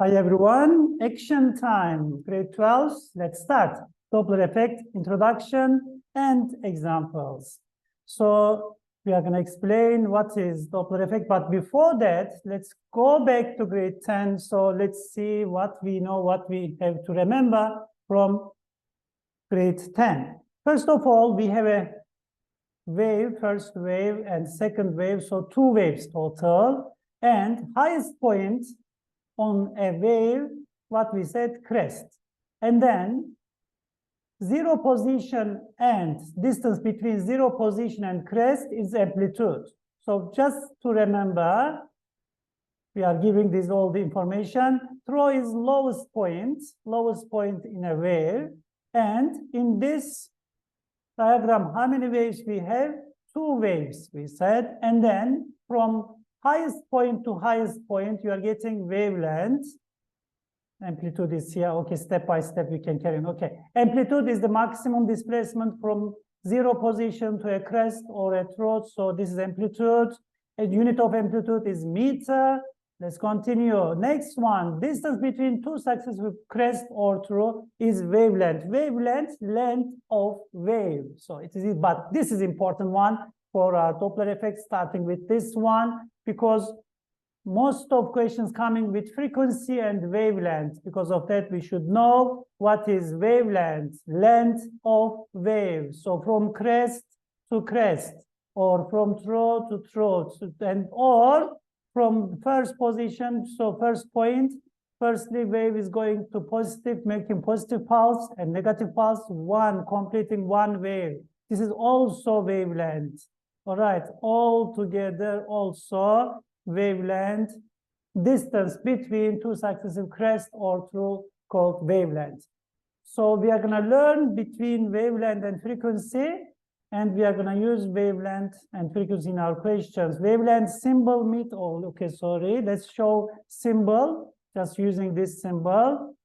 Hi everyone, action time, grade 12, let's start. Doppler effect, introduction and examples. So we are going to explain what is Doppler effect, but before that, let's go back to grade 10. So let's see what we know, what we have to remember from grade 10. First of all, we have a wave, first wave and second wave, so two waves total, and highest point on a wave, what we said, crest. And then zero position and distance between zero position and crest is amplitude. So just to remember, we are giving this all the information. Trough is lowest point in a wave. And in this diagram, how many waves we have? Two waves, we said. And then from highest point to highest point, you are getting wavelength. Amplitude is here. Okay, step by step we can carry on. Okay, amplitude is the maximum displacement from zero position to a crest or a trough. So this is amplitude. A unit of amplitude is meter. Let's continue. Next one, distance between two successive crest or trough is wavelength. Wavelength, length of wave. So it is, but this is important one for Doppler effect, starting with this one, because most of questions coming with frequency and wavelength. Because of that, we should know what is wavelength, length of wave. So from crest to crest, or from trough to trough, and or from first position, so first point, firstly wave is going to positive, making positive pulse, and negative pulse, one, completing one wave. This is also wavelength. All right, all together also wavelength, distance between two successive crest or trough called wavelength. So we are going to learn between wavelength and frequency, and we are going to use wavelength and frequency in our questions. Wavelength symbol meet all. Okay, sorry. Let's show symbol, just using this symbol.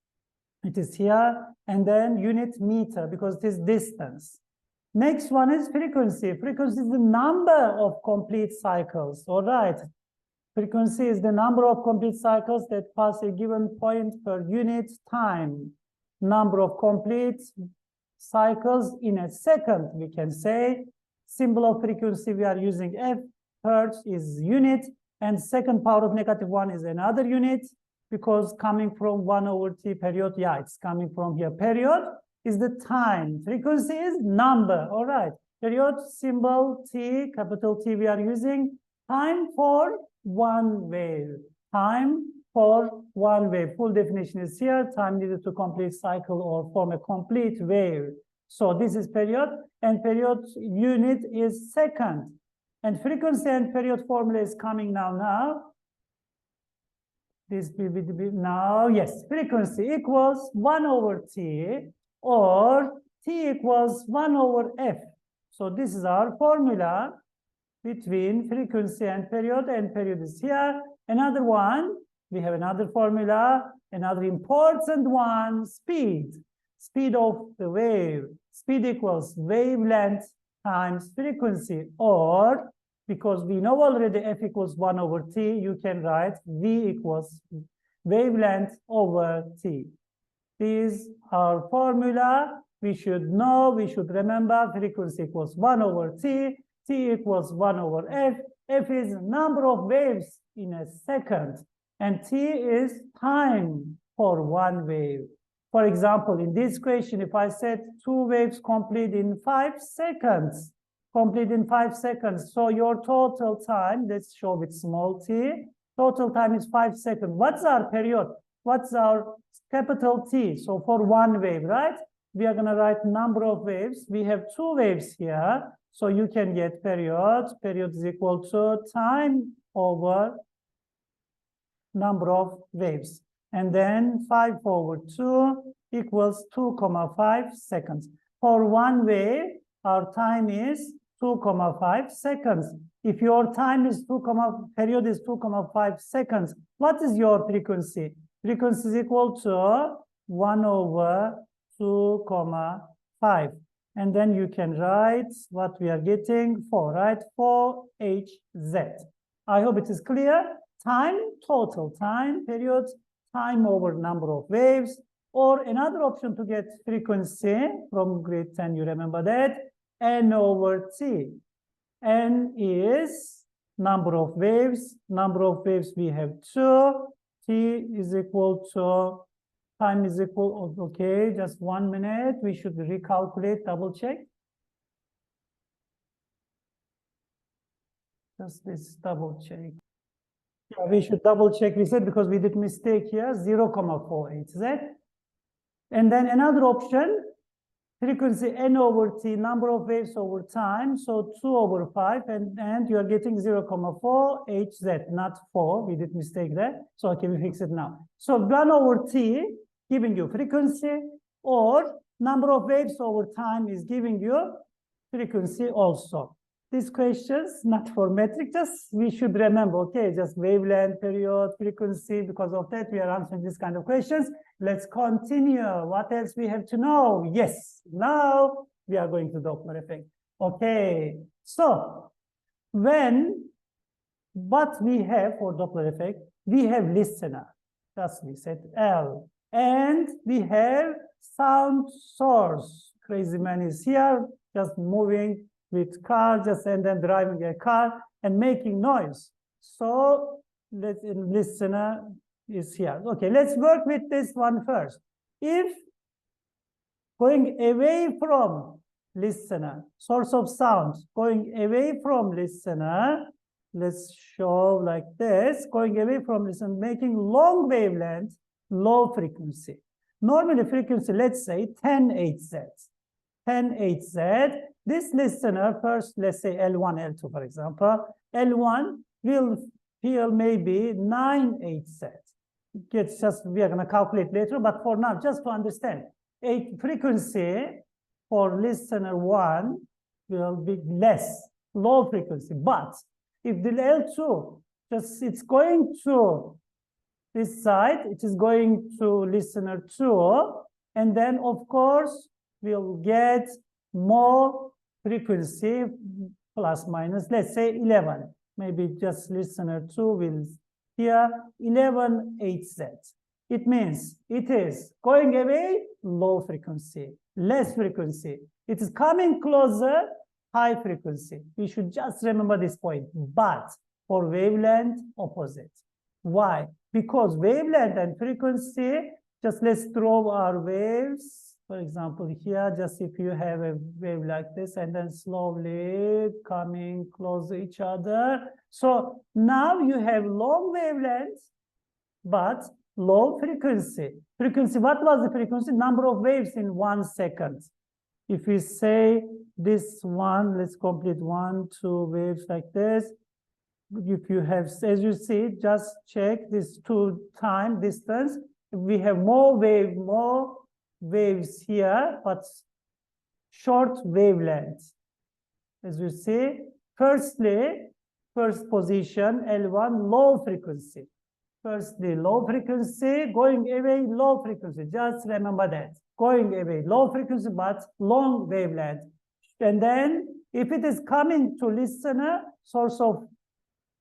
It is here. And then unit meter, because it is distance. Next one is frequency. Frequency is the number of complete cycles. All right. Frequency is the number of complete cycles that pass a given point per unit time. Number of complete cycles in a second, we can say. Symbol of frequency, we are using F. Hertz is unit, and second power of -1 is another unit, because coming from 1/T period, yeah, it's coming from here. Period is the time. Frequency is number. All right. Period, symbol T, capital T we are using. Time for one wave. Time for one wave. Full definition is here. Time needed to complete cycle or form a complete wave. So this is period, and period unit is second. And frequency and period formula is coming now. This will be now. Yes, frequency equals 1/T, or T equals 1/F. So this is our formula between frequency and period is here. Another one, we have another formula, another important one, speed. Speed of the wave. Speed equals wavelength times frequency, or because we know already F equals 1/T, you can write V equals wavelength over T. These are formula. We should know, we should remember frequency equals 1/T, T equals 1/F. F is number of waves in a second, and T is time for one wave. For example, in this question, if I said two waves complete in 5 seconds, so your total time, let's show with small t, total time is 5 seconds. What's our period? What's our capital T? So for one wave, right? We are going to write number of waves. We have two waves here. So you can get period. Period is equal to time over number of waves. And then 5/2 equals 2,5 seconds. For one wave, our time is 2,5 seconds. If your time is period is 2,5 seconds, what is your frequency? Frequency is equal to 1/2,5. And then you can write what we are getting for, right? 4HZ. I hope it is clear. Time, total time, period, time over number of waves, or another option to get frequency from grade 10, you remember that, n over t. N is number of waves. Number of waves we have 2. T is equal to, time is equal, okay, just 1 minute. We should recalculate, double check. Just this double check. Yeah, we should double check, we said, because we did mistake here, 0.48Z. And then another option, frequency n over t, number of waves over time, so 2 over 5, and you are getting 0.4 hz, not 4. We did mistake there. So okay, we fix it now. So 1 over t giving you frequency, or number of waves over time is giving you frequency also. These questions, not for metric, just we should remember, okay, just wavelength, period, frequency. Because of that, we are answering this kind of questions. Let's continue. What else we have to know? Yes, now we are going to Doppler effect. Okay, so what we have for Doppler effect, we have listener, just we said L, and we have sound source. Crazy man is here, just moving with car, just and then driving a car and making noise. So listener is here. Okay, let's work with this one first. If going away from listener, source of sound, going away from listener, let's show like this, going away from listener, making long wavelength, low frequency. Normally frequency, let's say 10 Hz. 10 Hz. This listener first, let's say L1, L2, for example. L1 will feel maybe 9 Hz. It's just, we are going to calculate later, but for now, just to understand, a frequency for listener 1 will be less, low frequency. But if the L2, just it's going to this side, it is going to listener 2, and then of course, we'll get more frequency, plus minus, let's say 11. Maybe just listener 2 will hear 11 Hz. It means it is going away, low frequency, less frequency. It is coming closer, high frequency. We should just remember this point. But for wavelength, opposite. Why? Because wavelength and frequency, just let's draw our waves. For example, here, just if you have a wave like this and then slowly coming close to each other. So now you have long wavelengths, but low frequency. Frequency, what was the frequency? Number of waves in 1 second. If we say this one, let's complete 1, 2 waves like this. If you have, as you see, just check this 2 time distance. We have more waves here, but short wavelengths. As you see, firstly, first position, L1, low frequency. Firstly, low frequency, going away, low frequency. Just remember that. Going away, low frequency, but long wavelength. And then, if it is coming to listener, source of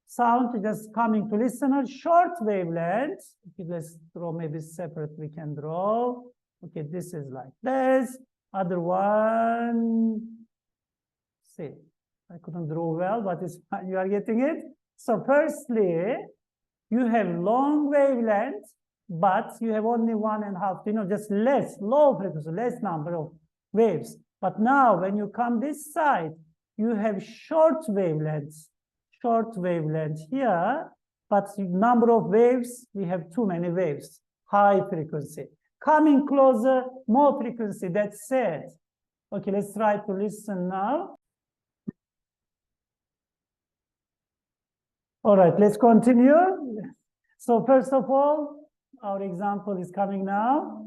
sound just coming to listener, short wavelength. Okay, let's draw maybe separate, we can draw. Okay, this is like this. Other one, see, I couldn't draw well, but it's fine. You are getting it. So firstly, you have long wavelength, but you have only 1.5, just less, low frequency, less number of waves. But now when you come this side, you have short wavelengths here, but number of waves, we have too many waves, high frequency. Coming closer, more frequency, that's it. Okay, let's try to listen now. All right, let's continue. So first of all, our example is coming now.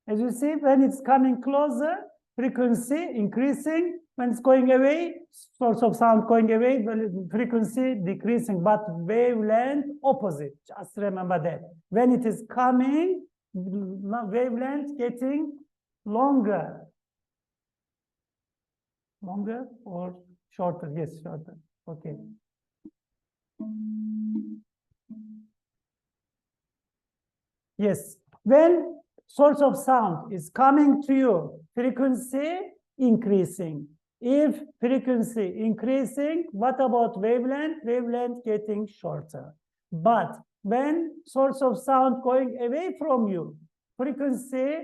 As you see, when it's coming closer, frequency increasing. When it's going away, source of sound going away, frequency decreasing, but wavelength opposite. Just remember that. When it is coming, wavelength getting longer. Longer or Shorter, yes, shorter. Okay. Yes, when source of sound is coming to you, frequency increasing. If frequency increasing, what about wavelength? Wavelength getting shorter. But when source of sound going away from you, frequency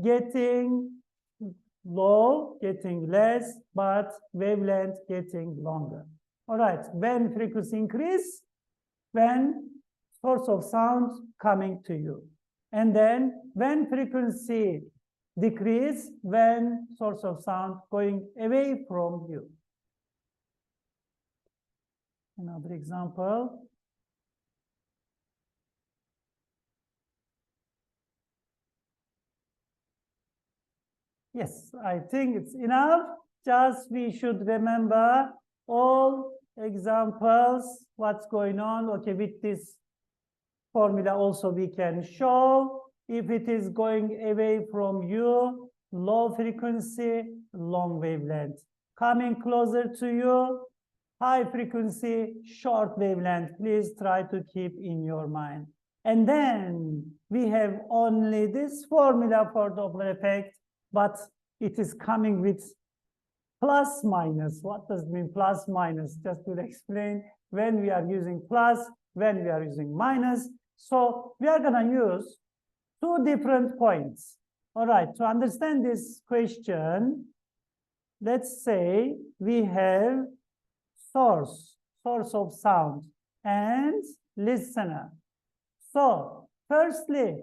getting low, getting less, but wavelength getting longer. All right, when frequency increase, when source of sound coming to you. And then when frequency decrease, when source of sound going away from you. Another example. Yes, I think it's enough. Just we should remember all examples, what's going on. Okay, with this formula also we can show if it is going away from you, low frequency, long wavelength. Coming closer to you, high frequency, short wavelength. Please try to keep in your mind. And then we have only this formula for Doppler effect, but it is coming with plus minus. What does it mean plus minus? Just to explain when we are using plus, when we are using minus. So we are going to use two different points. All right, to understand this question, let's say we have source of sound and listener. So firstly,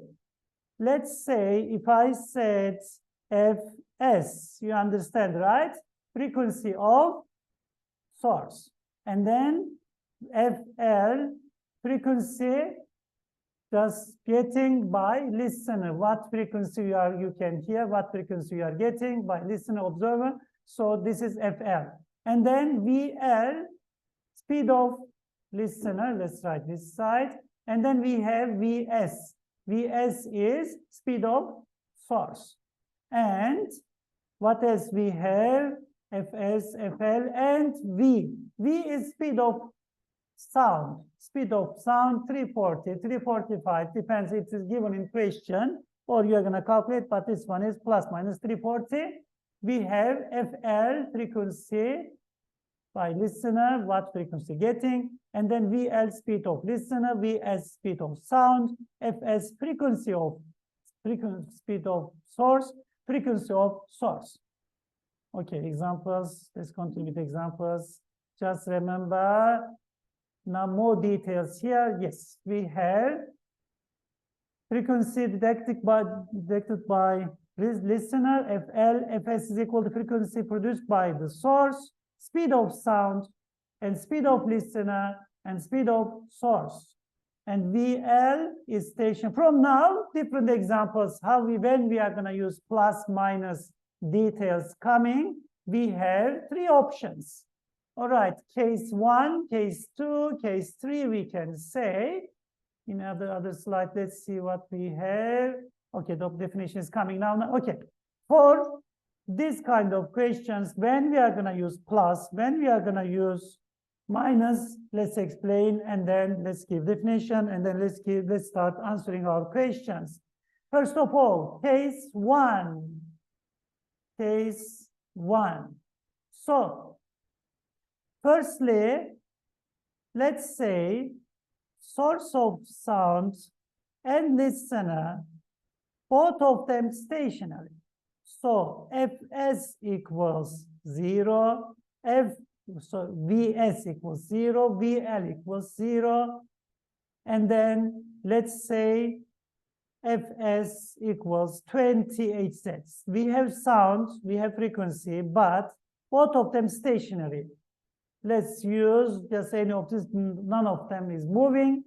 let's say if I said Fs, you understand, right? Frequency of source. And then Fl, frequency just getting by listener. What frequency you can hear, what frequency you are getting by listener observer. So this is Fl. And then Vl, speed of listener. Let's write this side. And then we have Vs. Vs is speed of source. And what else we have? Fs, Fl, and V. V is speed of sound. Speed of sound 340, 345, depends, it is given in question, or you're going to calculate, but this one is plus minus 340. We have Fl, frequency by listener, what frequency getting, and then Vl, speed of listener, Vs, speed of sound, Fs, frequency of speed of source, frequency of source. Okay, examples. Let's continue with examples. Just remember, now more details here. Yes, we have frequency detected by listener, Fl, Fs is equal to frequency produced by the source, speed of sound, and speed of listener, and speed of source. And Vl is station. From now, different examples, when we are going to use plus, minus details coming, we have three options. All right, case 1, case 2, case 3, we can say. In other slide, let's see what we have. Okay, the definition is coming now. Okay, for this kind of questions, when we are going to use plus, when we are going to use minus, let's explain, and then let's give definition, and then let's start answering our questions. First of all, case 1. Case 1. So, firstly, let's say source of sound and listener, both of them stationary. So Fs equals 0, so Vs equals 0, Vl equals 0, and then let's say Fs equals 20 Hz. We have sound, we have frequency, but both of them stationary. Let's use just any of this, none of them is moving.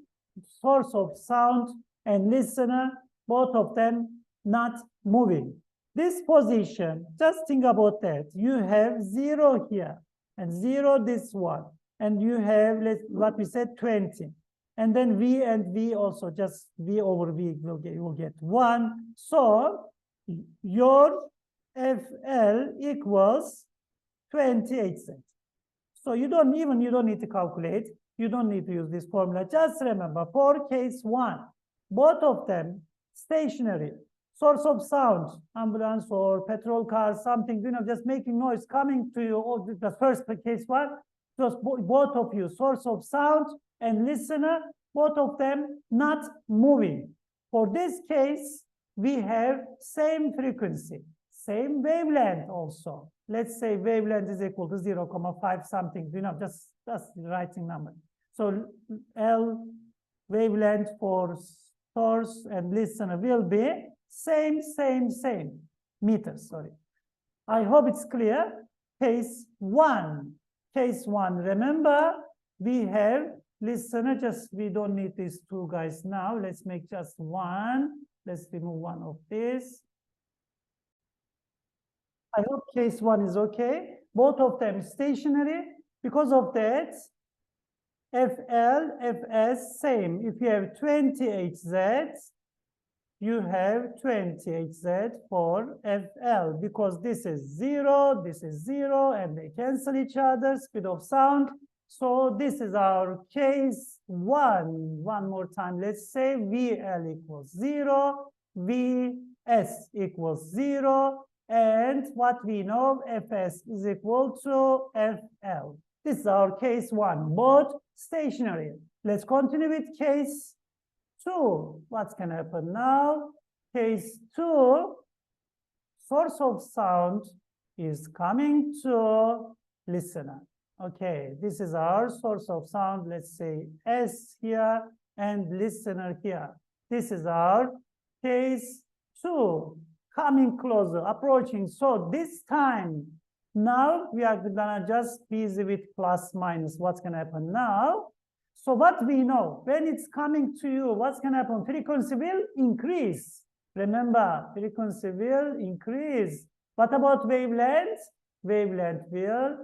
Source of sound and listener, both of them not moving. This position, just think about that. You have 0 here and 0 this one. And you have, what we said, 20. And then V and V also, just V over V will get 1. So your Fl equals 20 Hz. So you don't need to calculate. You don't need to use this formula. Just remember, for case 1, both of them stationary. Source of sound, ambulance or petrol car, something, just making noise coming to you. Or the first case 1, just both of you, source of sound and listener, both of them not moving. For this case, we have same frequency, same wavelength also. Let's say wavelength is equal to 0.5 something, just writing number. So L wavelength for source and listener will be same meters, sorry. I hope it's clear. Case 1, remember, we have listener, we don't need these two guys now. Let's make just one. Let's remove one of this. I hope case 1 is okay. Both of them stationary. Because of that, FL, FS, same. If you have 20 HZ, you have 20 HZ for FL, because this is 0, and they cancel each other, speed of sound. So this is our case 1. One more time, let's say VL equals 0, VS equals 0, and what we know, Fs is equal to Fl. This is our case 1, both stationary. Let's continue with case 2. What's going to happen now? Case 2, source of sound is coming to listener. Okay, this is our source of sound. Let's say S here and listener here. This is our case 2, coming closer, approaching. So this time, now we are gonna just be busy with plus minus. What's gonna happen now? So what we know, when it's coming to you, what's gonna happen? Frequency will increase. Remember, frequency will increase. What about wavelength? Wavelength will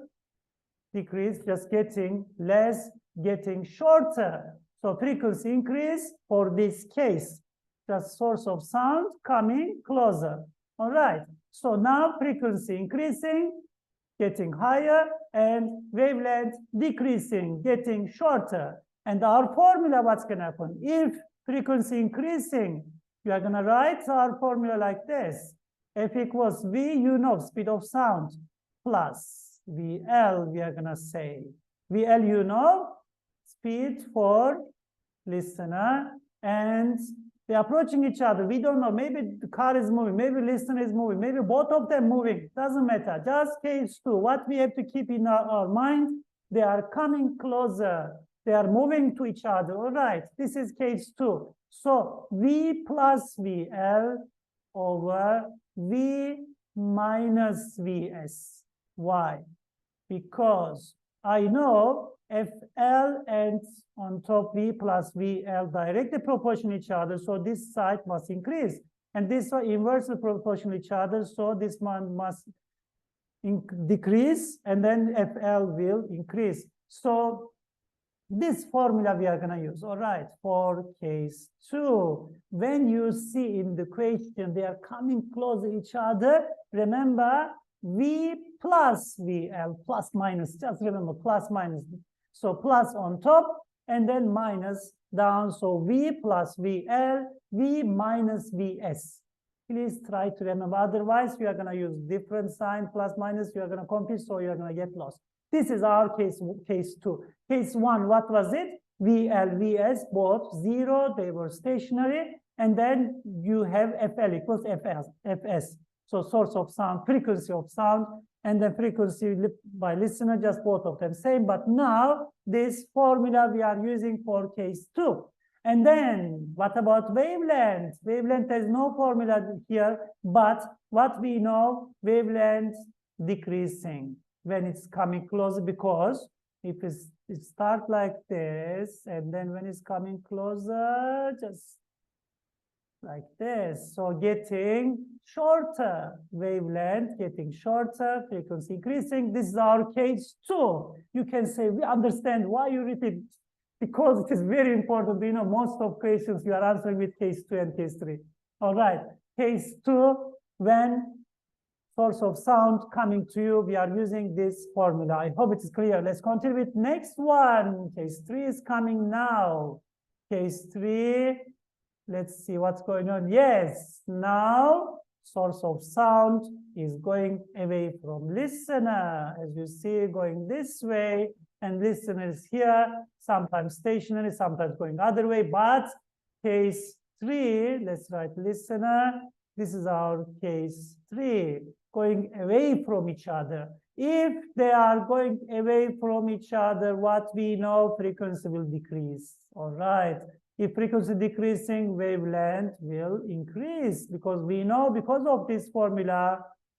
decrease, just getting less, getting shorter. So frequency increase for this case. The source of sound coming closer. All right. So now frequency increasing, getting higher, and wavelength decreasing, getting shorter. And our formula, what's going to happen? If frequency increasing, you are going to write our formula like this. F equals V, speed of sound, plus VL, we are going to say. VL, speed for listener, and they're approaching each other. We don't know. Maybe the car is moving. Maybe listener is moving. Maybe both of them moving. Doesn't matter. Just case 2. What we have to keep in our mind, they are coming closer. They are moving to each other. All right. This is case 2. So V plus VL over V minus VS. Why? Because I know FL and on top V plus VL directly proportional each other, so this side must increase, and this are inversely proportional each other, so this one must decrease, and then FL will increase. So this formula we are going to use. All right, for case 2, when you see in the question they are coming close to each other, remember V plus VL, plus minus, just remember plus minus. So plus on top and then minus down. So V plus VL, V minus VS. Please try to remember. Otherwise, we are going to use different sign, plus minus. You are going to confuse, so you are going to get lost. This is our case 2. Case 1, what was it? VL, VS, both 0. They were stationary. And then you have FL equals FS. So source of sound, frequency of sound, and then frequency by listener, just both of them same. But now this formula we are using for case 2. And then what about wavelength? Wavelength, there's no formula here, but what we know, wavelength decreasing when it's coming closer, because if it starts like this, and then when it's coming closer, just like this. So getting shorter, wavelength getting shorter, frequency increasing. This is our case 2. You can say, we understand why you repeat, because it is very important. Most of questions you are answering with case 2 and case 3. All right, case 2, when source of sound coming to you, we are using this formula. I hope it is clear. Let's continue with next one. Case 3 is coming now. Case 3, let's see what's going on. Yes, now source of sound is going away from listener. As you see, going this way, and listener is here, sometimes stationary, sometimes going other way. But case 3, let's write listener. This is our case 3, going away from each other. If they are going away from each other, what we know, frequency will decrease. All right. If frequency decreasing, wavelength will increase, because we know, because of this formula,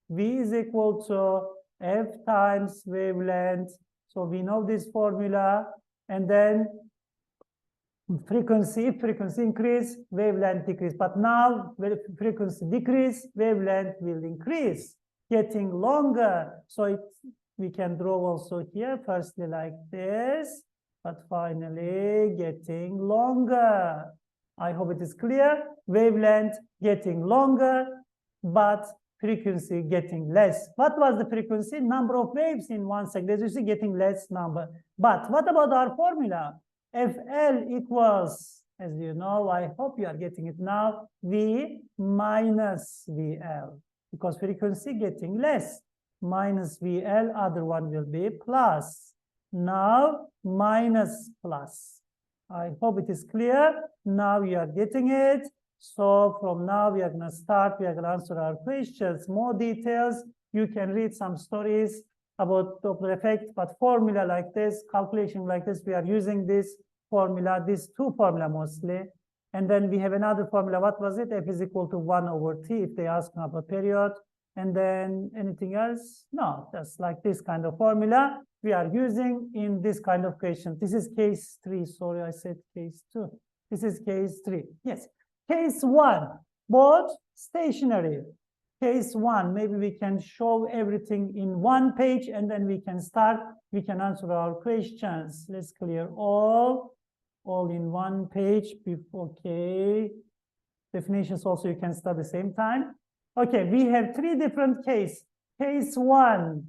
V is equal to F times wavelength. So we know this formula, and then frequency, if frequency increase, wavelength decrease. But now, when frequency decrease, wavelength will increase, getting longer. So we can draw also here, firstly like this, but finally getting longer. I hope it is clear. Wavelength getting longer, but frequency getting less. What was the frequency? Number of waves in 1 second. As you see, getting less number. But what about our formula? FL equals, as you know, I hope you are getting it now, V minus VL, because frequency getting less. Minus VL, other one will be plus. Now, minus plus. I hope it is clear. Now you are getting it. So from now, we are going to start. We are going to answer our questions. More details. You can read some stories about Doppler effect, but formula like this, calculation like this, we are using this formula, these two formula mostly. And then we have another formula. What was it? F is equal to 1 over T if they ask about a period. And then anything else? No, just like this kind of formula we are using in this kind of question. This is case 3. Sorry, I said case 2. This is case 3. Yes. Case 1, both stationary. Case 1, maybe we can show everything in one page, and then we can start. We can answer our questions. Let's clear all in one page. Okay. Definitions also you can start at the same time. Okay, we have 3 different cases. Case 1.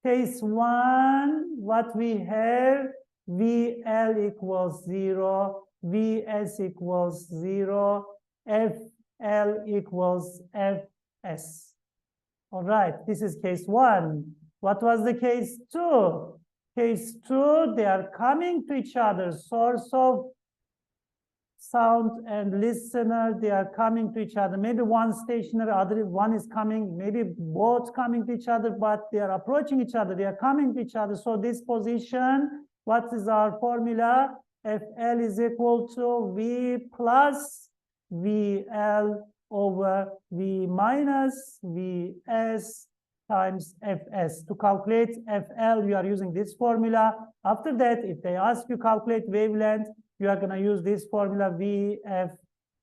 Case 1, what we have, VL equals 0, Vs equals 0, Fl equals Fs. All right, this is case 1. What was the case 2? Case 2, they are coming to each other. Source of sound and listener, they are coming to each other. Maybe one stationary, other one is coming, maybe both coming to each other, but they are approaching each other. They are coming to each other. So this position, what is our formula? Fl is equal to V plus VL over V minus Vs times Fs. To calculate Fl, you are using this formula. After that, if they ask you calculate wavelength, you are going to use this formula, Vf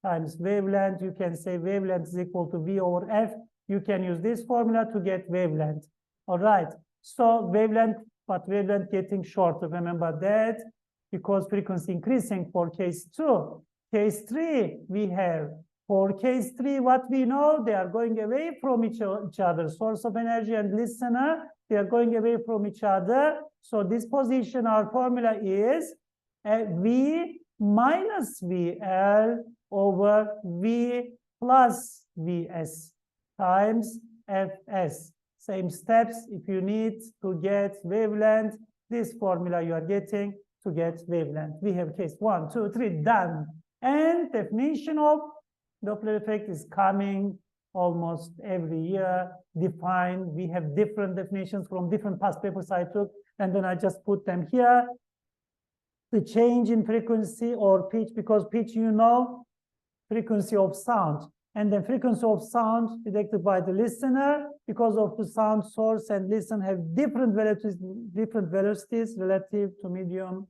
times wavelength. You can say wavelength is equal to V over F. You can use this formula to get wavelength. All right. So wavelength, but wavelength getting shorter. Remember that, because frequency increasing for case 2. Case 3, we have, for case 3, what we know, they are going away from each other. Source of energy and listener, they are going away from each other. So this position, our formula is V minus VL over V plus Vs times Fs. Same steps. If you need to get wavelength, this formula you are getting to get wavelength. We have case 1, 2, 3, done. And definition of Doppler effect is coming almost every year, defined. We have different definitions from different past papers I took, and then I just put them here. The change in frequency or pitch, because pitch, you know, frequency of sound. And then frequency of sound detected by the listener, because of the sound source and listen have different velocities relative to medium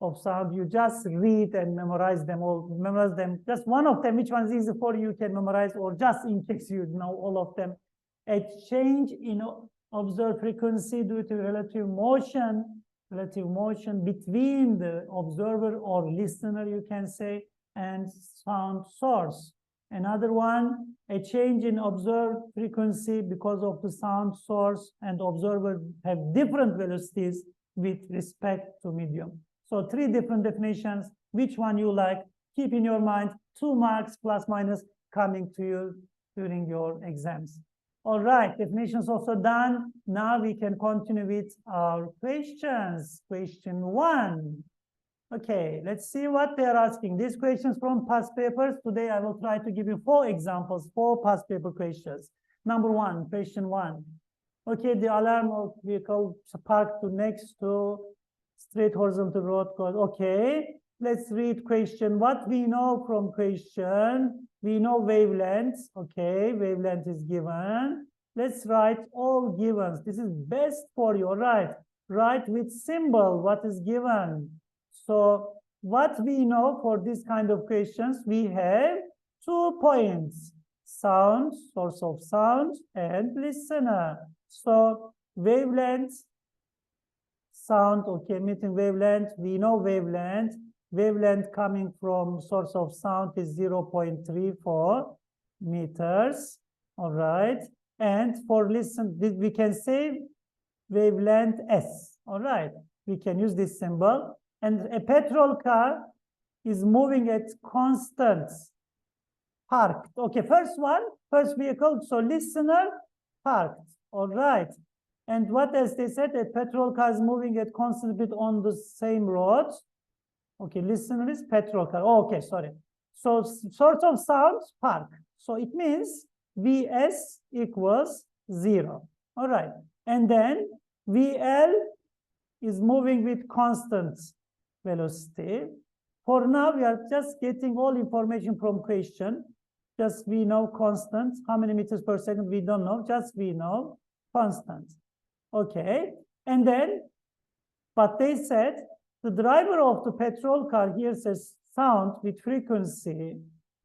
of sound. You just read and memorize them all, memorize them. Just one of them, which one is easy for you, can memorize, or just in case you know all of them. A change in observed frequency due to relative motion between the observer or listener, you can say, and sound source. Another one, a change in observed frequency because of the sound source and observer have different velocities with respect to medium. So 3 different definitions. Which one you like? Keep in your mind 2 marks plus minus coming to you during your exams. All right, definitions also done. Now we can continue with our questions. Question 1. Okay, let's see what they are asking. These questions from past papers. Today I will try to give you 4 examples, 4 past paper questions. Number 1, question 1. Okay, the alarm of vehicle parked next to straight horizontal road goes. Okay, let's read question. What we know from question? We know wavelengths. Okay, wavelength is given. Let's write all givens. This is best for you, all right? Write with symbol what is given. So what we know for this kind of questions, we have 2 points, sound, source of sound, and listener. So wavelength, sound, okay, emitting wavelength, we know wavelength. Wavelength coming from source of sound is 0.34 meters, all right? And for listen, we can say wavelength S, all right? We can use this symbol. And a petrol car is moving at constant, parked. Okay, first vehicle, so listener, parked, all right. And what else they said? A petrol car is moving at constant speed on the same road. Okay, listener is petrol car. Oh, okay, sorry. So source of sound, park. So it means Vs equals 0. All right. And then Vl is moving with constant velocity. For now, we are just getting all information from question. Just we know constant. How many meters per second? We don't know. Just we know constant. Okay. And then, but they said the driver of the petrol car here says sound with frequency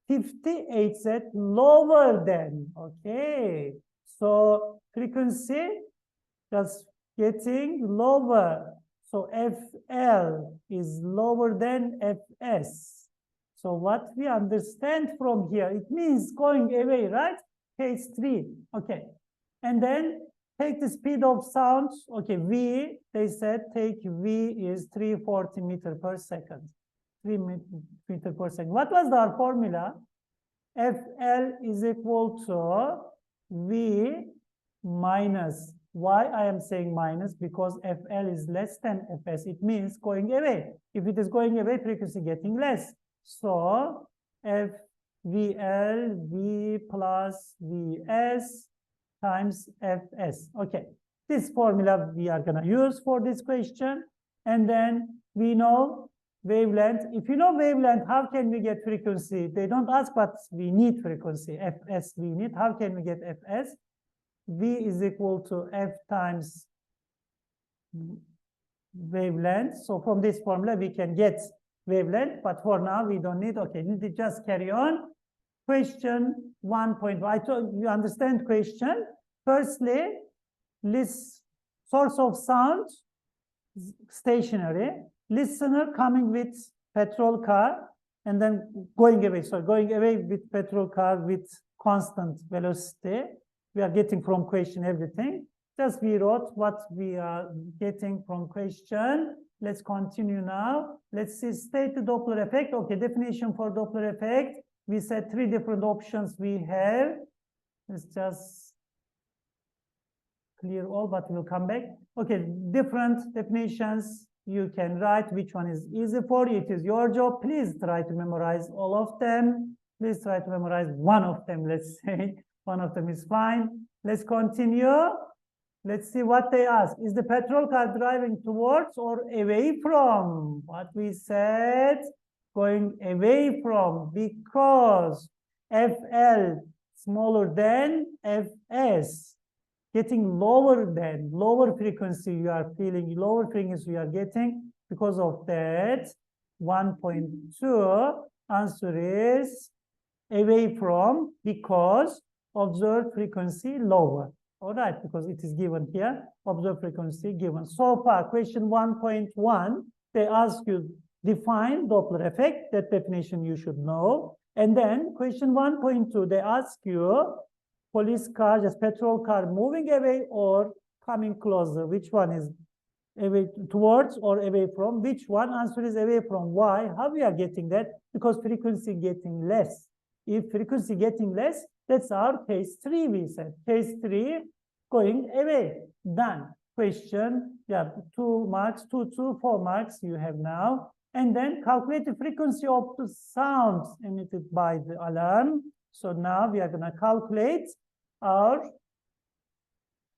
58 Z lower than. Okay. So frequency just getting lower. So FL is lower than Fs. So what we understand from here, it means going away, right? Case 3. Okay. And then take the speed of sound. Okay, V, they said take V is 340 meters per second. 3 meters per second. What was our formula? FL is equal to V minus. Why I am saying minus? Because FL is less than Fs. It means going away. If it is going away, frequency getting less. So FVL, V plus Vs times Fs. Okay. This formula we are going to use for this question. And then we know wavelength. If you know wavelength, how can we get frequency? They don't ask, but we need frequency. Fs we need. How can we get Fs? V is equal to F times wavelength. So from this formula, we can get wavelength, but for now, we don't need. Okay, need to just carry on. Question 1.1. I told you understand question. Firstly, list source of sound, stationary. Listener coming with petrol car, and then going away. So going away with petrol car with constant velocity. We are getting from question everything. Just we wrote what we are getting from question. Let's continue now. Let's see, state the Doppler effect. Okay, definition for Doppler effect. We said 3 different options we have. Let's just clear all, but we'll come back. Okay, different definitions. You can write which one is easy for you. It is your job. Please try to memorize all of them. Please try to memorize one of them, let's say. One of them is fine. Let's continue. Let's see what they ask. Is the petrol car driving towards or away from? What we said, going away from, because FL smaller than Fs. Getting lower than, lower frequency you are feeling, lower frequency you are getting. Because of that, 1.2 answer is away from, because observed frequency lower. All right, because it is given here, observed frequency given. So far, question 1.1, they ask you define Doppler effect. That definition you should know. And then question 1.2, they ask you, police car, just petrol car moving away or coming closer. Which one is away towards or away from? Which one? Answer is away from. Why? How we are getting that? Because frequency getting less. If frequency getting less, that's our case 3, we said. Case 3, going away. Done. Question, yeah, 2 marks, 2, 4 marks you have now. And then calculate the frequency of the sounds emitted by the alarm. So now we are going to calculate our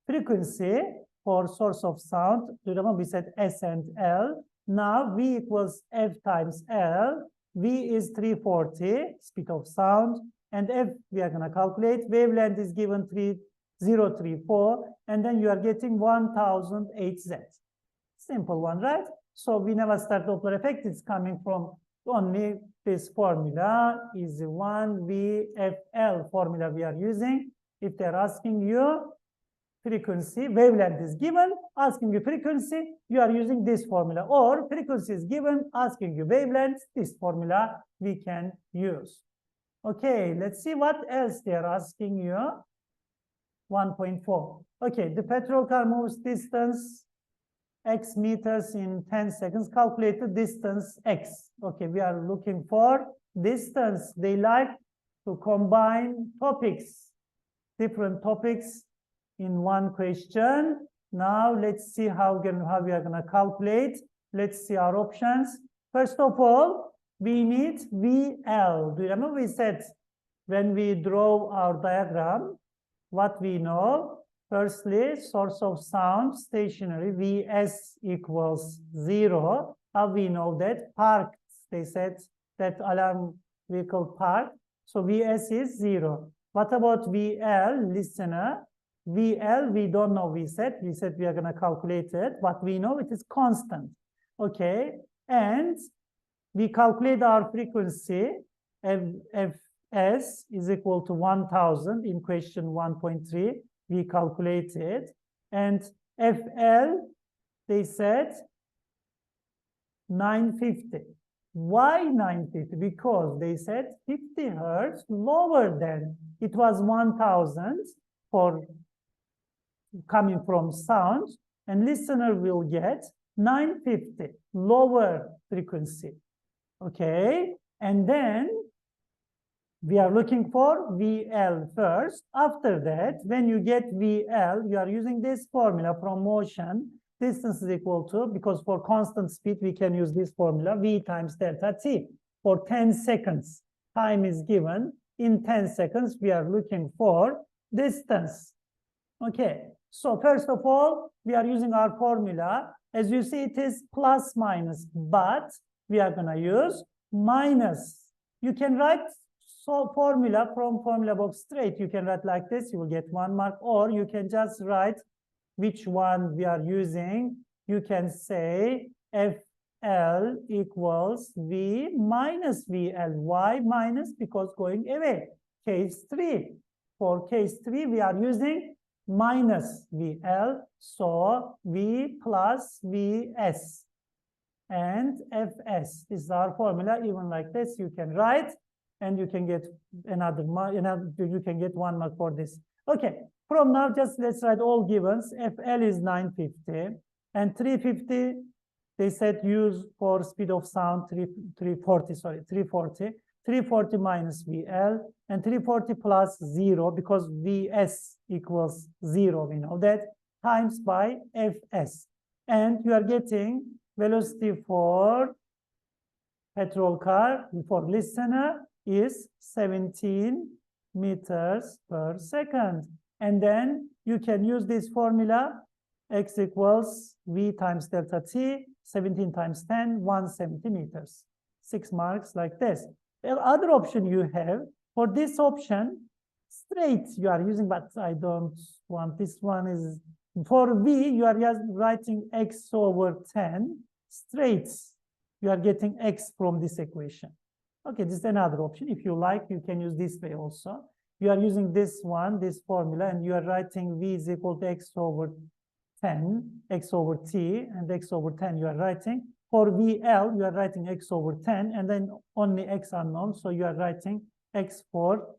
frequency for source of sound. Remember we said S and L. Now V equals F times L. V is 340, speed of sound. And F we are going to calculate. Wavelength is given 3034. And then you are getting 1008 Z. Simple one, right? So we never start Doppler effect. It's coming from only this formula is 1VFL formula we are using. If they're asking you frequency, wavelength is given, asking you frequency, you are using this formula. Or frequency is given, asking you wavelength, this formula we can use. Okay, let's see what else they're asking you. 1.4. Okay, the petrol car moves distance X meters in 10 seconds. Calculate the distance X. Okay, we are looking for distance. They like to combine topics, different topics in one question. Now let's see how we are going to calculate. Let's see our options. First of all, we need VL. Do you remember we said when we draw our diagram, what we know? Firstly, source of sound, stationary, Vs equals 0. How we know that? Parked, they said that alarm vehicle parked. So Vs is 0. What about VL, listener? VL, we don't know, we said we are going to calculate it, but we know it is constant. Okay, and we calculate our frequency, Fs is equal to 1000 in question 1.3. We calculated, and FL, they said 950. Why 950? Because they said 50 hertz lower than it was 1000 for coming from sound, and listener will get 950 lower frequency. Okay, and then we are looking for VL first. After that, when you get VL, you are using this formula from motion. Distance is equal to, because for constant speed, we can use this formula, V times delta T. For 10 seconds, time is given. In 10 seconds, we are looking for distance. Okay, so first of all, we are using our formula. As you see, it is plus minus, but we are going to use minus. You can write so formula from formula box straight. You can write like this, you will get 1 mark, or you can just write which one we are using. You can say FL equals V minus VL. Why minus? Because going away. Case 3. For case 3, we are using minus VL. So V plus VS. And Fs is our formula. Even like this, you can write. And you can get you can get 1 mark for this. Okay, from now, just let's write all givens. FL is 950, and 350, they said use for speed of sound 340, sorry, 340. 340 minus VL, and 340 plus 0, because VS equals 0, we know that, times by Fs. And you are getting velocity for petrol car, for listener, is 17 meters per second. And then you can use this formula, X equals V times delta T, 17 times 10, 170 meters. 6 marks like this. The other option you have, for this option, straight you are using, but I don't want this one. Is for V, you are just writing X over 10, straight. You are getting X from this equation. Okay, this is another option. If you like, you can use this way also. You are using this one, this formula, and you are writing V is equal to X over 10, X over T, and X over 10 you are writing. For VL, you are writing x over 10, and then only x unknown. So you are writing x for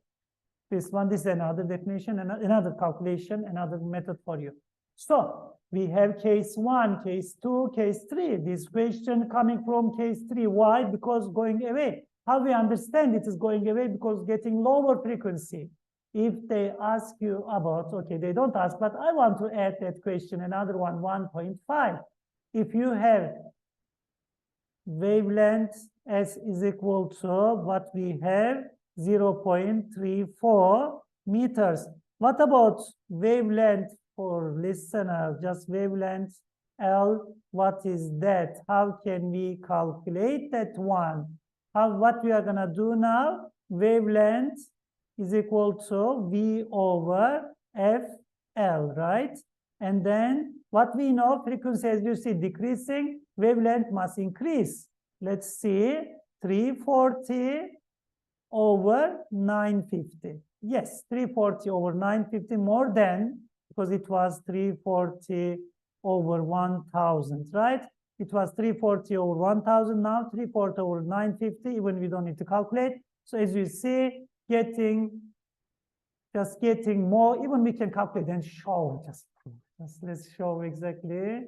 this one. This is another definition, another calculation, another method for you. So we have case 1, case 2, case 3. This question coming from case 3. Why? Because going away. How we understand it is going away? Because getting lower frequency. If they ask you about, okay, they don't ask, but I want to add that question, another one, 1.5. If you have wavelength S is equal to what we have, 0.34 meters. What about wavelength for listener? Just wavelength L, what is that? How can we calculate that one? What we are gonna do now? Wavelength is equal to V over FL, right? And then what we know, frequency, as you see, decreasing, wavelength must increase. Let's see, 340 over 950. Yes, 340 over 950, more than, because it was 340 over 1000, right? It was 340 over 1000, now 340 over 950, even we don't need to calculate. So as you see, just getting more, even we can calculate and show, just let's show exactly.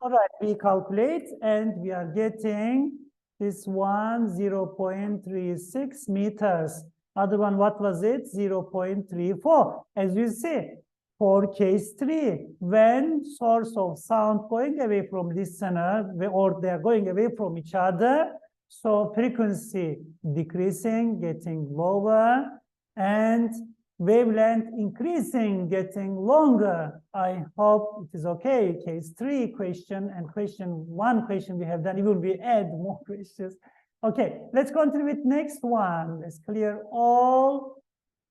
All right, we calculate and we are getting this one, 0.36 meters. Other one, what was it? 0.34. As you see, for case 3, when source of sound going away from listener, or they are going away from each other, so frequency decreasing, getting lower, and wavelength increasing, getting longer. I hope it is okay. Case 3 question and question 1 question we have done. Even we add more questions. Okay, let's continue with next one. Let's clear all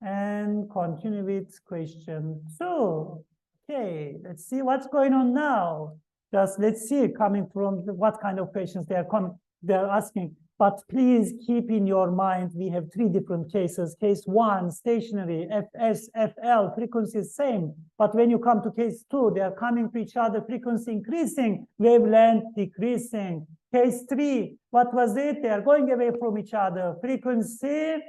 and continue with question 2. Okay, let's see what's going on now. Just let's see coming from what kind of questions they are asking. But please keep in your mind, we have 3 different cases. Case 1, stationary, FS, FL, frequency is same. But when you come to case 2, they are coming to each other, frequency increasing, wavelength decreasing. Case 3, what was it? They are going away from each other, frequency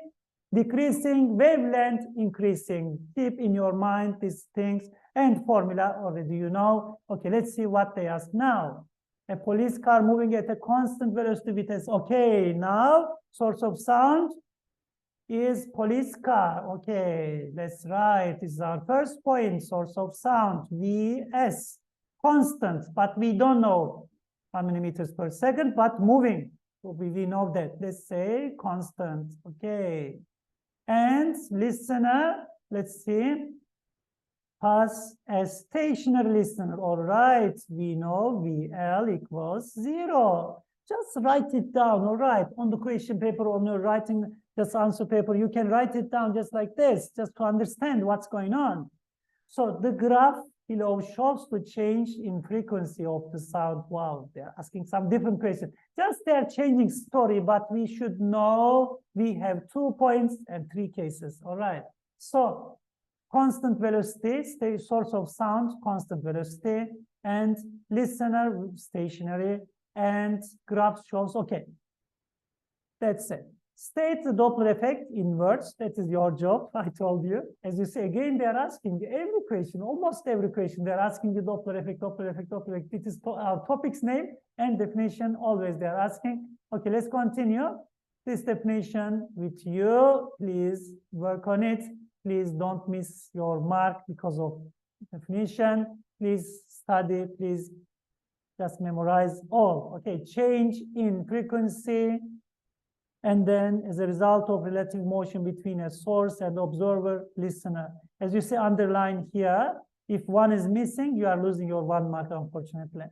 decreasing, wavelength increasing. Keep in your mind these things, and formula already you know. Okay, let's see what they ask now. A police car moving at a constant velocity with s. Okay, now source of sound is police car. Okay, let's write. This is our first point. Source of sound, Vs, constant, but we don't know how many meters per second, but moving. So we know that. Let's say constant. Okay. And listener, let's see, pass a stationary listener. All right, we know VL equals 0. Just write it down, all right, on the question paper, on your writing, just answer paper, you can write it down just like this, just to understand what's going on. So the graph below shows the change in frequency of the sound. Wow, they're asking some different questions. Just they're changing story, but we should know we have 2 points and 3 cases, all right? So constant velocity, source of sound, constant velocity, and listener, stationary, and graph shows, okay. That's it. State the Doppler effect in words. That is your job, I told you. As you see, again, they are asking every question, almost every question. They're asking the Doppler effect, Doppler effect, Doppler effect. It is our topic's name and definition, always they're asking. Okay, let's continue. This definition with you, please work on it. Please don't miss your mark because of definition. Please study, please just memorize all. Okay, change in frequency. And then as a result of relative motion between a source and observer, listener. As you see underlined here, if one is missing, you are losing your 1 mark, unfortunately.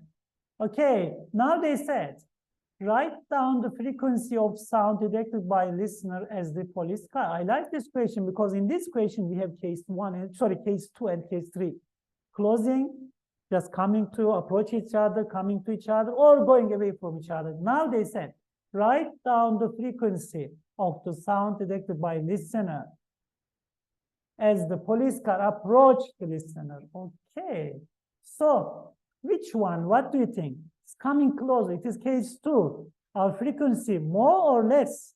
Okay, now they said, write down the frequency of sound detected by listener as the police car. I like this question because in this question, we have case 2 and case 3. Closing, just coming to approach each other, coming to each other, or going away from each other. Now they said, write down the frequency of the sound detected by listener as the police car approached the listener. Okay, so which one? What do you think? It's coming closer. It is case 2. Our frequency more or less?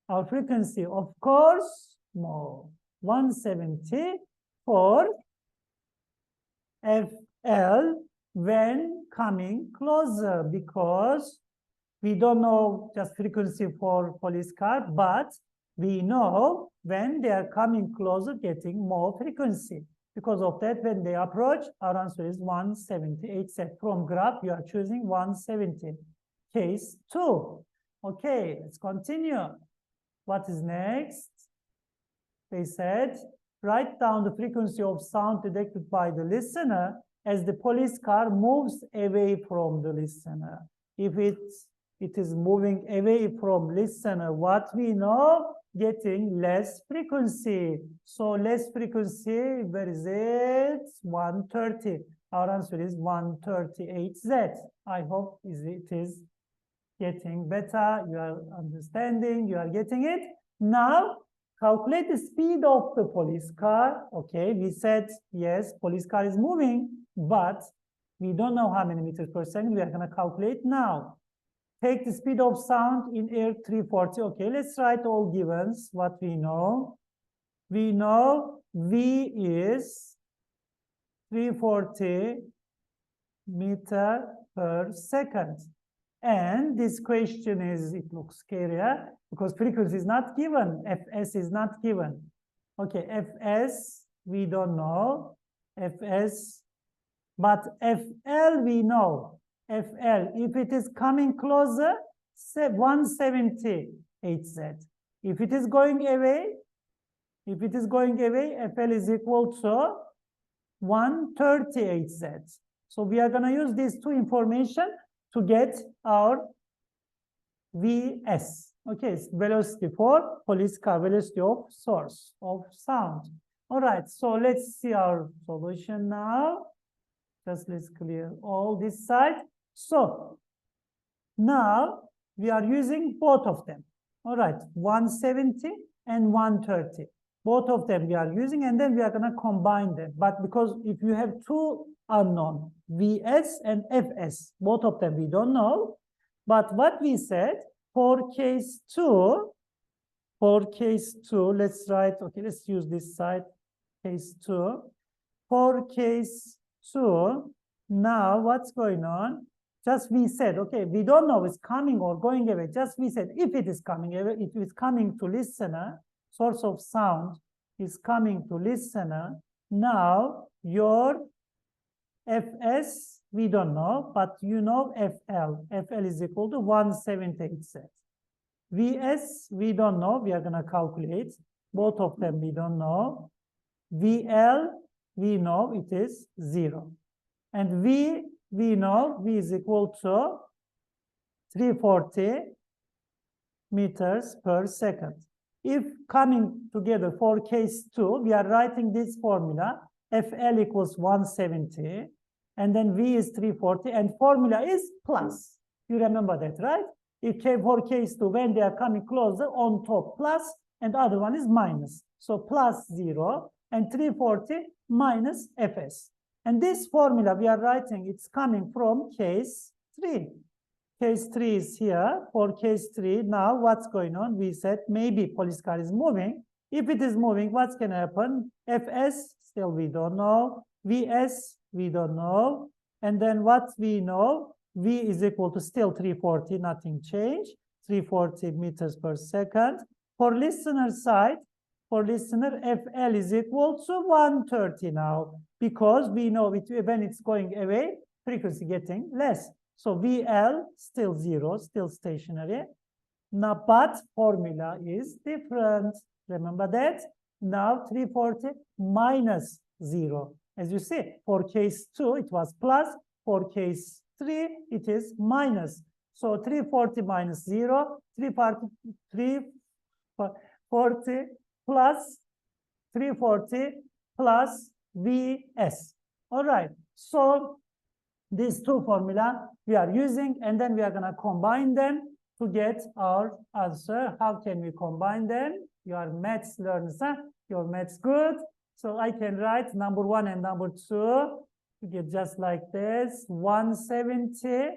Our frequency, of course, more. 170 for FL when coming closer, because we don't know just frequency for police car, but we know when they are coming closer, getting more frequency. Because of that, when they approach, our answer is 178 set. From graph, you are choosing 170. Case 2. Okay, let's continue. What is next? They said, write down the frequency of sound detected by the listener as the police car moves away from the listener. If it is moving away from listener, what we know? Getting less frequency. So less frequency, where is it? 130. Our answer is 138Z. I hope it is getting better. You are understanding, you are getting it. Now, calculate the speed of the police car. Okay, we said, yes, police car is moving, but we don't know how many meters per second. We are going to calculate now. Take the speed of sound in air 340. Okay, let's write all givens, what we know. We know V is 340 meter per second. And this question is, it looks scarier because frequency is not given. Fs is not given. Okay, Fs, we don't know. Fs, but Fl we know. FL, if it is coming closer, 178Z. If it is going away, FL is equal to 138Z. So we are going to use these two information to get our Vs. Okay, it's velocity for police car, velocity of source of sound. All right, so let's see our solution now. Just let's clear all this side. So now we are using both of them. All right, 170 and 130. Both of them we are using, and then we are going to combine them. But because if you have two unknown, Vs and Fs, both of them we don't know. But what we said for case 2, let's write, okay, let's use this side, case 2. For case 2, now what's going on? Just we said, okay, we don't know it's coming or going away. Just we said, if it is coming away, if it's coming to listener, source of sound is coming to listener. Now your Fs, we don't know, but you know FL. FL is equal to 178Z. Vs, we don't know. We are going to calculate. Both of them we don't know. VL, we know it is 0. And V, we know V is equal to 340 meters per second. If coming together for case 2, we are writing this formula, FL equals 170, and then V is 340, and formula is plus. You remember that, right? If for case 2, when they are coming closer, on top plus, and the other one is minus. So plus 0, and 340 minus Fs. And this formula we are writing, it's coming from case 3. Case 3 is here. For case 3, now what's going on? We said maybe police car is moving. If it is moving, what's going to happen? Fs, still we don't know. Vs, we don't know. And then what we know, V is equal to still 340, nothing changed. 340 meters per second. For listener side, for listener, FL is equal to 130 now, because we know when it's going away, frequency getting less. So VL still 0, still stationary. Now, but formula is different. Remember that? Now 340 minus 0. As you see, for case 2, it was plus. For case 3, it is minus. So 340 minus 0, 340 plus 340 plus Vs. All right. So these two formula we are using, and then we are going to combine them to get our answer. How can we combine them? You are maths learners, huh? Your maths good. So I can write number 1 and number 2 to get just like this. 170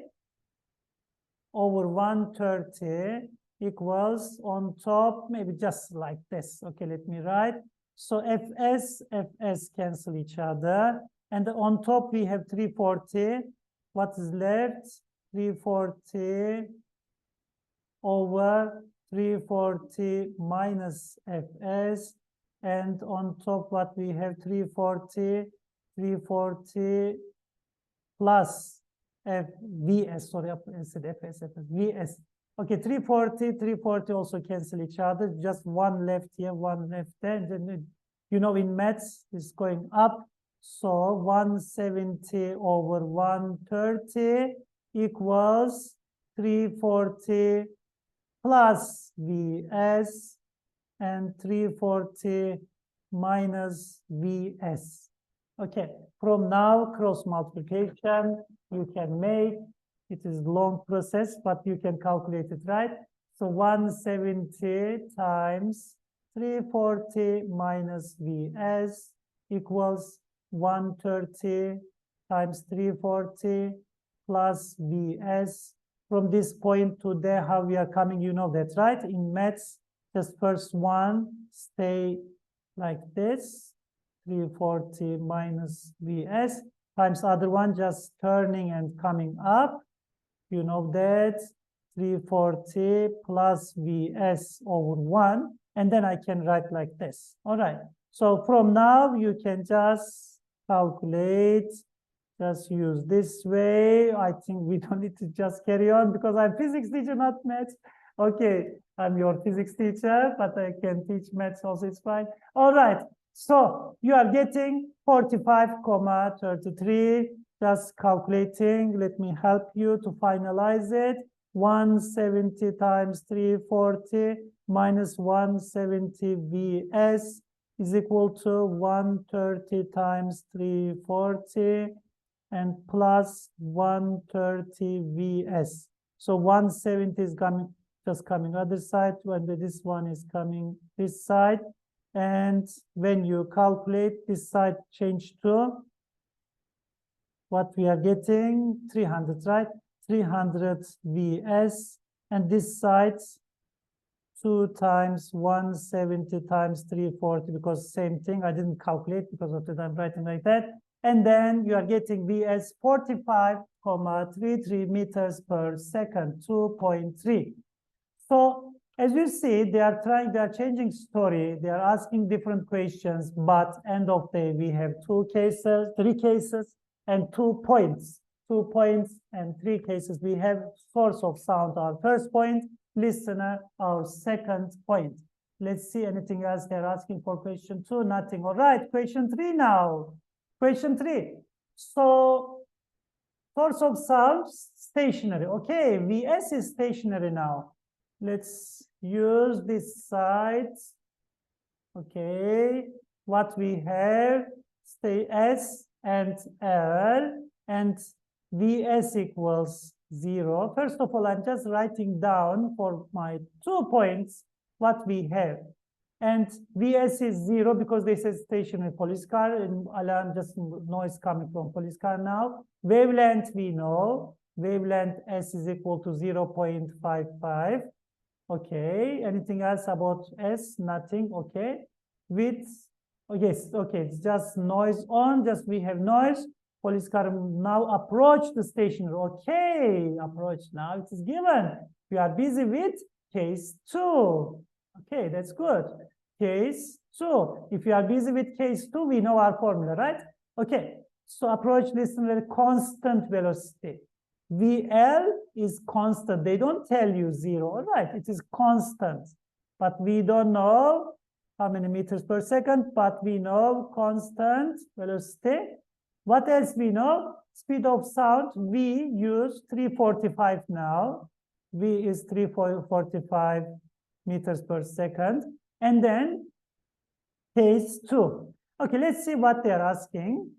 over 130 equals on top, maybe just like this. Okay, let me write. So Fs cancel each other. And on top we have 340. What is left? 340 over 340 minus Fs. And on top what we have? 340 plus Vs, sorry, I said Fs, Vs. Okay, 340 also cancel each other. Just one left here, one left there. And then, you know, in maths, it's going up. So 170 over 130 equals 340 plus Vs and 340 minus Vs. Okay, from now, cross multiplication you can make. It is long process, but you can calculate it, right? So 170 times 340 minus Vs equals 130 times 340 plus Vs. From this point to there, how we are coming, you know that, right? In maths, just first one stay like this, 340 minus Vs, times other one just turning and coming up. You know that, 340 plus Vs over 1, and then I can write like this. All right. So from now, you can just calculate, just use this way. I think we don't need to just carry on because I'm physics teacher, not maths. Okay, I'm your physics teacher, but I can teach maths also, it's fine. All right, so you are getting 45,33. Just calculating, let me help you to finalize it. 170 times 340 minus 170 Vs is equal to 130 times 340 and plus 130 Vs. So 170 is coming, just coming other side, when this one is coming this side. And when you calculate this side change to what we are getting, 300, right? 300 Vs, and this side 2 times 170 times 340, because same thing, I didn't calculate because of that I'm writing like that. And then you are getting Vs 45,33 meters per second, 2.3. So as you see, they are changing story. They are asking different questions, but end of day, we have three cases, and 2 points. 2 points and 3 cases. We have source of sound, our first point, listener, our second point. Let's see anything else they're asking for question 2. Nothing. All right, question 3 now. Question 3. So source of sound, stationary. Okay, Vs is stationary now. Let's use this side. Okay, what we have, stay S and L, and Vs equals 0. First of all, I'm just writing down for my 2 points what we have. And Vs is 0 because this is stationary police car, and alarm, just noise coming from police car now. Wavelength we know. Wavelength S is equal to 0.55. Okay, anything else about S? Nothing. Okay. Width, oh yes, okay, it's just noise on, just we have noise. Police car now approach the stationer. Okay, approach now, it is given. We are busy with case 2. Okay, that's good. Case 2. If you are busy with case 2, we know our formula, right? Okay, so approach listener constant velocity. VL is constant. They don't tell you 0. All right, it is constant. But we don't know how many meters per second, but we know constant velocity. What else we know? Speed of sound, we use 345 now. V is 345 meters per second. And then case 2. Okay, let's see what they're asking.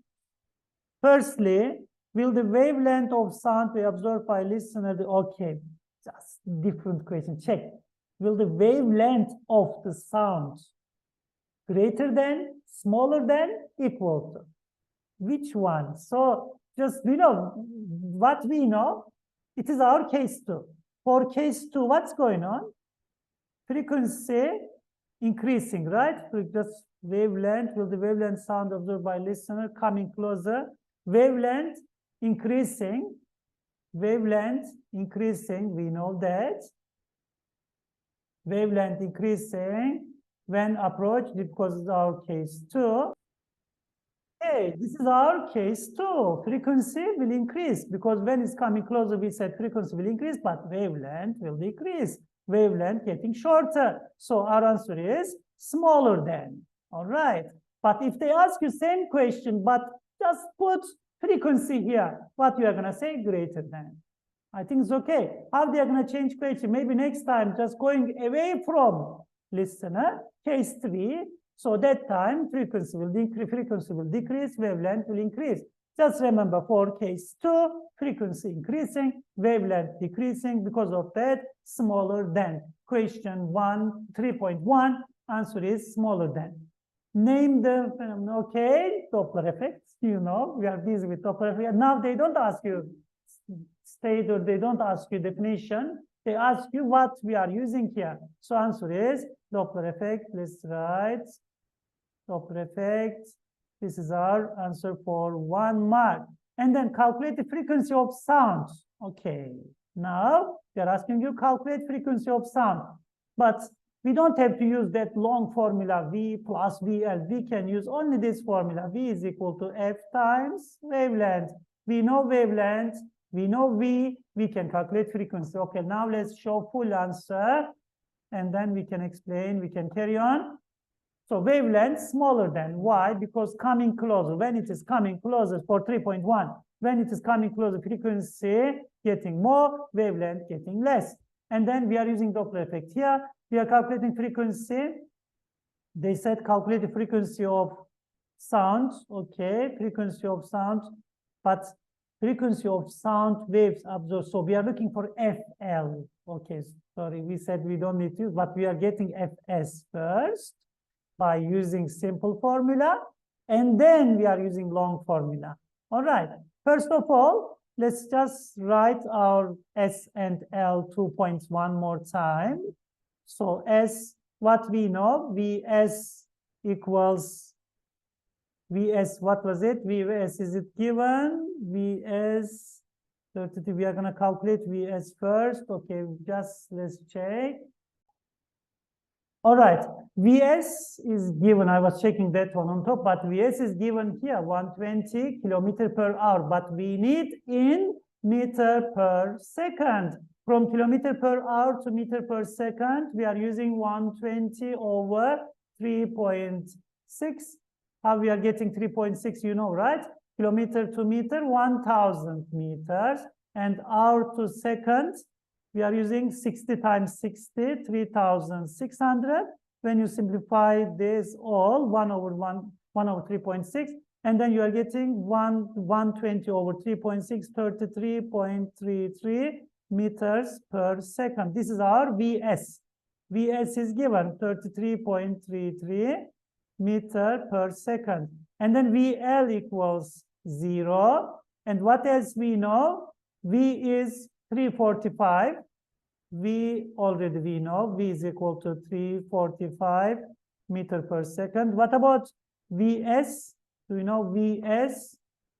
Firstly, will the wavelength of sound be absorbed by listener? Okay, just different question. Check. Will the wavelength of the sound greater than, smaller than, equal to? Which one? So just, you know, what we know, it is our case 2. For case 2, what's going on? Frequency increasing, right? Just wavelength, will the wavelength sound observed by listener coming closer? Wavelength increasing, we know that. Wavelength increasing when approached, because it's our case 2. Hey, this is our case 2. Frequency will increase, because when it's coming closer, we said frequency will increase, but wavelength will decrease. Wavelength getting shorter. So our answer is smaller than. All right. But if they ask you same question, but just put frequency here, what you are going to say? Greater than. I think it's okay. How they are going to change question? Maybe next time, just going away from listener, case 3. So that time, frequency will decrease, wavelength will increase. Just remember, for case 2, frequency increasing, wavelength decreasing. Because of that, smaller than. Question 3.1, answer is smaller than. Name the phenomenon. Okay, Doppler effect. You know, we are busy with Doppler effect. Now they don't ask you state, or they don't ask you definition. They ask you what we are using here. So answer is Doppler effect. Let's write Doppler effect. This is our answer for 1 mark. And then calculate the frequency of sound. Okay. Now they're asking you calculate frequency of sound. But we don't have to use that long formula V plus VL. We can use only this formula. V is equal to F times wavelength. We know wavelength. We know V. We can calculate frequency. Okay, now let's show full answer. And then we can explain. We can carry on. So wavelength smaller than. Why? Because coming closer. When it is coming closer for 3.1, when it is coming closer, frequency getting more, wavelength getting less. And then we are using Doppler effect here. We are calculating frequency. They said calculate the frequency of sound. Okay, frequency of sound. But frequency of sound waves absorbed. So we are looking for FL. Okay, sorry, we said we don't need to, but we are getting FS first by using simple formula, and then we are using long formula. All right, first of all, let's just write our S and L 2.1 more time. So S, what we know, VS equals, VS, what was it? VS, is it given? VS, 32, we are going to calculate VS first. Okay, just let's check. All right, VS is given. I was checking that one on top, but VS is given here, 120 kilometer per hour. But we need in meter per second. From kilometer per hour to meter per second, we are using 120 over 3.6. How we are getting 3.6, you know, right? Kilometer to meter, 1,000 meters. And hour to second, we are using 60 times 60, 3,600. When you simplify this all, 1 over 3.6, and then you are getting 120 over 3.6, 33.33 meters per second. This is our VS. VS is given 33.33 meter per second. And then VL equals 0. And what else we know? V is 345. V already we know. V is equal to 345 meter per second. What about VS? Do we know VS?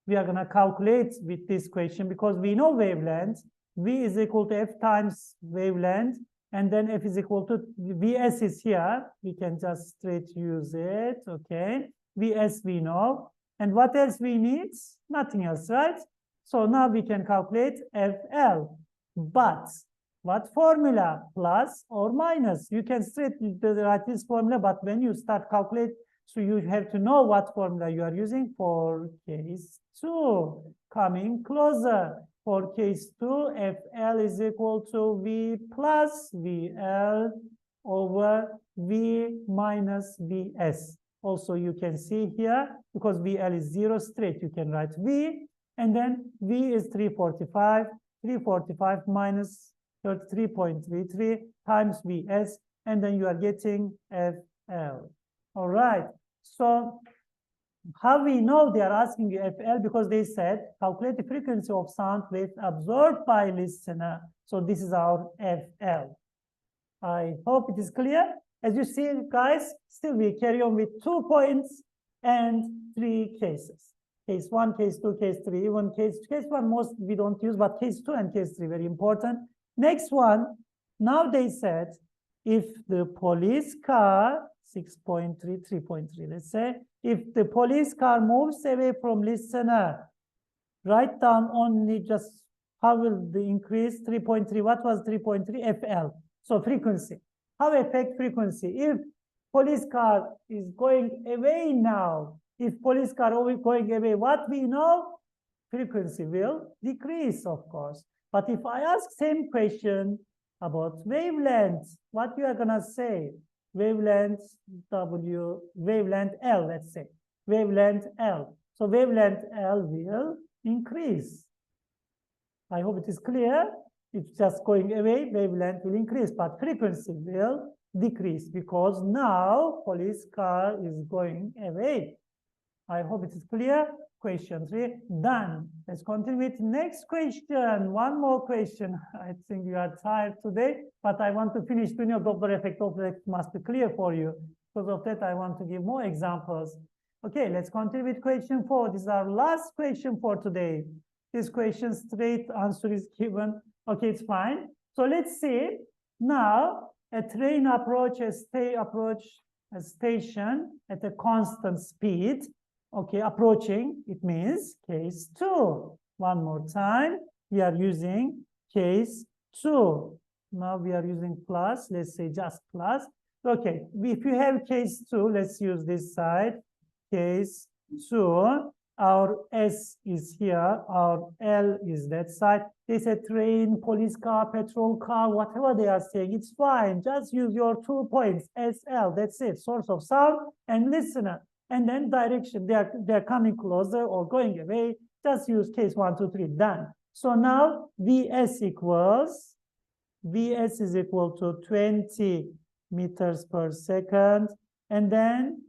We are going to calculate with this question because we know wavelength. V is equal to F times wavelength. And then F is equal to VS is here. We can just straight use it. Okay. VS we know. And what else we need? Nothing else, right? So now we can calculate FL. But what formula? Plus or minus? You can straight write this formula, but when you start calculate, so you have to know what formula you are using for case 2. Coming closer. For case 2, FL is equal to V plus VL over V minus VS. Also, you can see here, because VL is 0 straight, you can write V. And then V is 345. 345 minus 33.33 times VS. And then you are getting FL. All right. So how we know they are asking you FL? Because they said calculate the frequency of sound wave absorbed by listener. So this is our FL. I hope it is clear. As you see, guys, still we carry on with 2 points and 3 cases. Case 1, case 2, case 3, even case 1 most we don't use, but case 2 and case 3 very important. Next one, now they said if the police car, 6.3, 3.3, let's say, if the police car moves away from listener, write down only just how will the increase 3.3, what was 3.3? FL. So frequency. How affect frequency? If police car is going away now, if police car is going away, what we know? Frequency will decrease, of course. But if I ask same question about wavelength, what you are gonna say? Wavelength W, wavelength L, let's say. Wavelength L. So wavelength L will increase. I hope it is clear. It's just going away, wavelength will increase, but frequency will decrease because now police car is going away. I hope it is clear. Question 3, done. Let's continue with next question. One more question. I think you are tired today, but I want to finish doing your Doppler effect. Doppler effect must be clear for you. Because of that, I want to give more examples. Okay, let's continue with question 4. This is our last question for today. This question straight answer is given. Okay, it's fine. So let's see. Now, a train approaches a station at a constant speed. Okay, approaching, it means case 2. One more time, we are using case 2. Now we are using plus, let's say just plus. Okay, if you have case 2, let's use this side. Case 2, our S is here, our L is that side. They said train, police car, petrol car, whatever they are saying, it's fine. Just use your 2 points, SL, that's it. Source of sound and listener. And then direction, they're coming closer or going away. Just use case 1, 2, 3, done. So now VS is equal to 20 meters per second. And then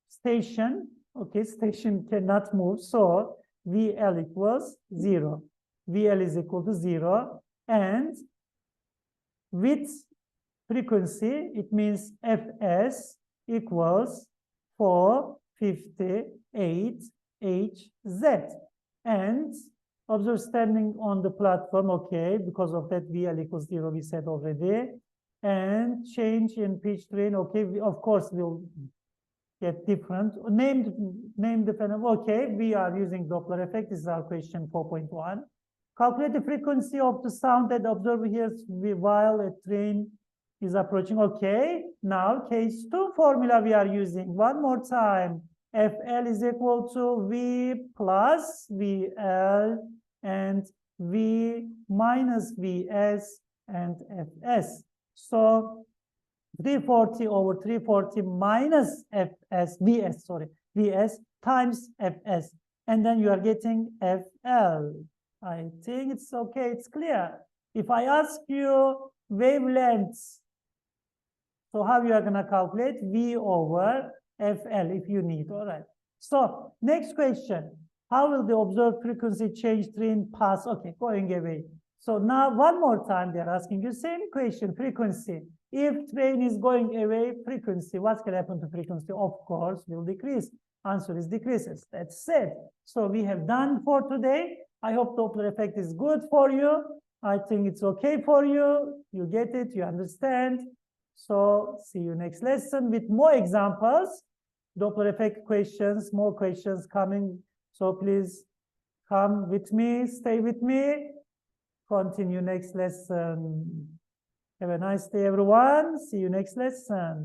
station, okay, station cannot move. So VL equals 0. VL is equal to 0. And with frequency, it means FS equals 458 HZ. And observe standing on the platform, okay, because of that VL equals 0, we said already. And change in pitch train, okay, of course we'll get different. Name the phenomenon, okay, we are using Doppler effect. This is our question 4.1. Calculate the frequency of the sound that the observer hears while a train is approaching. Okay, now case 2 formula we are using. One more time. FL is equal to V plus VL and V minus VS and FS. So 340 over 340 minus VS times FS. And then you are getting FL. I think it's okay, it's clear. If I ask you wavelengths, so how you are going to calculate? V over FL if you need, all right. So next question, how will the observed frequency change train pass? Okay, going away. So now one more time, they're asking you same question, frequency. If train is going away, frequency, what's going to happen to frequency? Of course, will decrease. Answer is decreases. That's it. So we have done for today. I hope Doppler effect is good for you. I think it's okay for you. You get it, you understand. So see you next lesson with more examples. Doppler effect questions, more questions coming. So please come with me, stay with me. Continue next lesson. Have a nice day, everyone. See you next lesson.